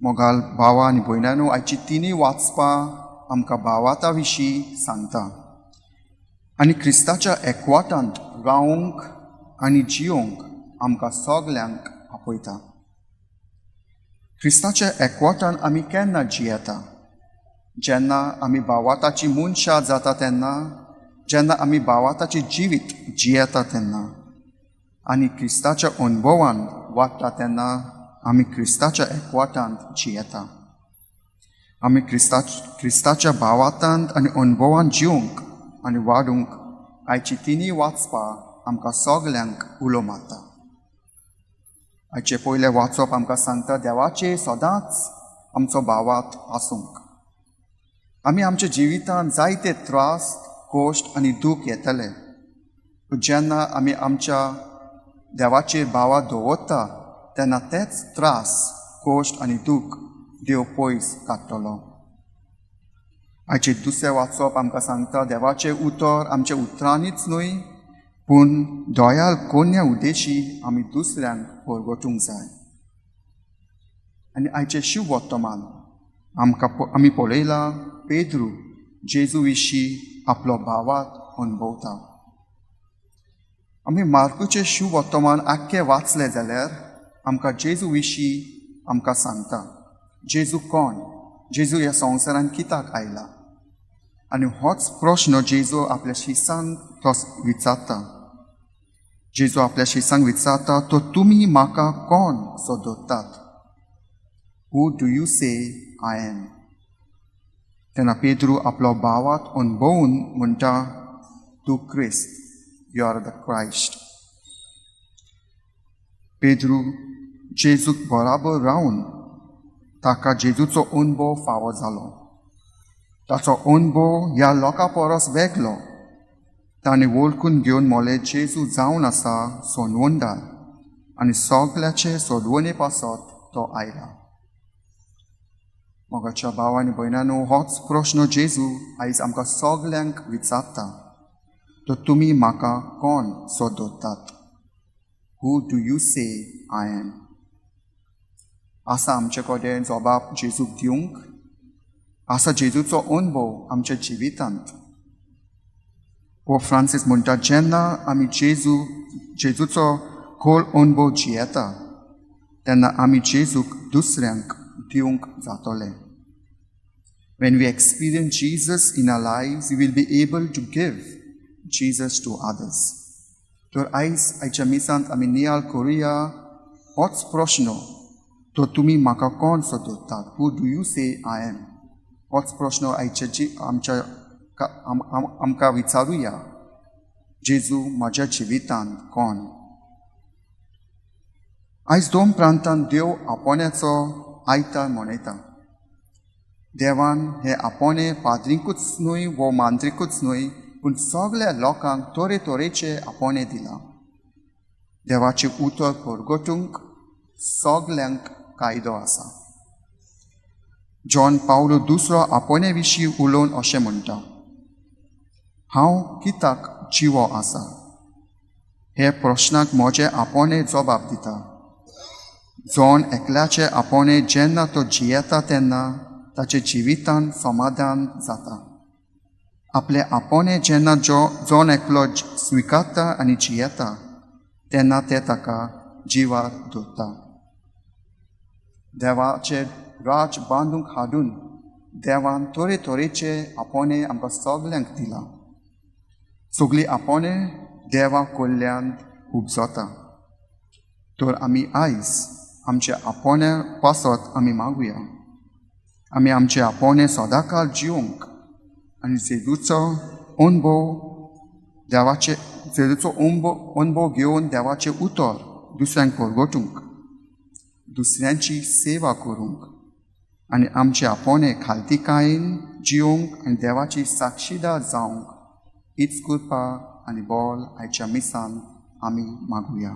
मोगाल भावा आनी भयणांनो, आयची तिनूय वाचपां आमकां भावाता विशीं सांगता आनी क्रिस्ताच्या एकवटांत रावंक आनी जियोंक आमकां सगल्यांक आपयता. क्रिस्ताच्या एकवटान आमी केन्ना जियेता? जेन्ना आमी भावाताची मनशां जाता तेन्ना, जेन्ना आमी भावाताचें जिवीत जियेता तेन्ना आनी क्रिस्ताच्या अनुभवान वाडटा तेन्ना आमी क्रिस्ताच्या एकवटांत जियेता. आमी क्रिस्ताच्या भावातांत आनी अनुभवान जिवंक आनी वाडूंक आयची तिनूय वाचपां आमकां सगल्यांक उलो मारता. आयचे पयले वाचप आमकां सांगता देवाचे सदांच आमचो भावात आसूंक. आमी आमच्या जिवितांत जायते त्रास, कोश्ट आनी दूख येतले, पूण जेन्ना आमी आमच्या देवाचेर भावात दवरता तेन्ना तेच त्रास, कोश्ट आनी दूख देव पयस काडटलो. आयचे दुसरें वाचप आमकां सांगता देवाचें उतर आमच्या उतरांनीच न्हय, पूण दोयाल कोन्या उद्देशी आमी दुसऱ्यांक परगटूंक जाय. आनी आयचें शिव वर्तमान आमी पळयलां पेद्रू जेजू विशीं आपलो भावात अणभवता. आमी मार्कूचें शिव वर्तमान आख्खें वाचलें जाल्यार आमकां जेजू विशीं आमकां सांगता. जेजू कोण? जेजू ह्या संवसारांत कित्याक आयला? आनी होच प्रश्न जेजू आपल्या शिसांक तो विचारता. जेजू आपल्या शिसांक विचारता, तो तुमी म्हाका कोण सोदतात? Who do you say I am? तेन्ना पेद्रू आपलो भावात अणभवून म्हणटा, तूं क्रिस्त, you are the Christ. Pedru जेजूक बराबर रावन ताका जेजूचो अणभव फावो जालो. ताचो अणभव ह्या लोकां परस वेगळो. ताणें वळखून घेवन मोलें जेजू जावन आसा सोनवंदार आनी सगल्याचे सोदवणे पासत तो आयला. मोगाच्या भाव आनी भयणांनो, होच प्रश्न जेजू आयज आमकां सगल्यांक विचारता. तो तुमी म्हाका कोण सोदतात? Who do you say I am? आसा आमचे कडेन जबाब जेजूक दिवंक? आसा जेजूचो अणभव आमच्या जिवितांत? पोप फ्रांसीस म्हणटा, जेन्ना आमी जेजूचो खोल अणभव जियेता तेन्ना आमी जेजूक दुसऱ्यांक दिवंक जातले. When we experience Jesus in our lives, we will be able to give Jesus to others. तर आयच्या मिसांत आमी नियाळ करुया होच प्रश्न, तो तुमी म्हाका कोण सोदतात? Who do you say I am? होच प्रश्न आमकां विचारुया, जेजू म्हज्या जिवितांत कोण? आयज दोन प्रांतांत देव आपोण्याचो आयतार मनयता. देवान हे आपोणे पाद्रीकूच न्हय वो मांत्रिकूच न्हय, पूण सगळ्या लोकांक तरेतरेचे आपोणे दिला. देवाचे उतर परगटूंक सगल्यांक कायदो आसा. जॉन पावलो दुसरो आपोणे विशीं उलोवन अशें म्हणटा, हांव कित्याक जिवो आसा? हे प्रश्नाक म्हजे आपोणे जबाब दिता. जॉन एकल्याचे आपोणे जेन्ना तो जियेता तेन्ना ताचे जिवितांत समाधान जाता. आपले आपोणे जेन्ना जॉन एकलो स्विकारता आनी जियेता तेन्ना ते ताका जिवार धरता. देवाचे राज बांदूंक हाडून देवान तरेतरेचे आपोणे आमकां सगल्यांक दिला. सगळीं आपोणे देवा कडल्यान उपजता. तर आमी आयज आमचे आपोण्या पासत आमी मागुया. आमी आमचे आपोणे सदांकाळ जिवंक आनी जेजूचो अणभव घेवन देवाचे उतर दुसऱ्यांक परगटूंक, दुसऱ्यांची सेवा करूंक आनी आमचे आपोणे खालतीकायेन जिवंक आनी देवाची साक्षीदार जावंक हीच कृपा आनी बोल आयच्या मिसांत आमी मागुया.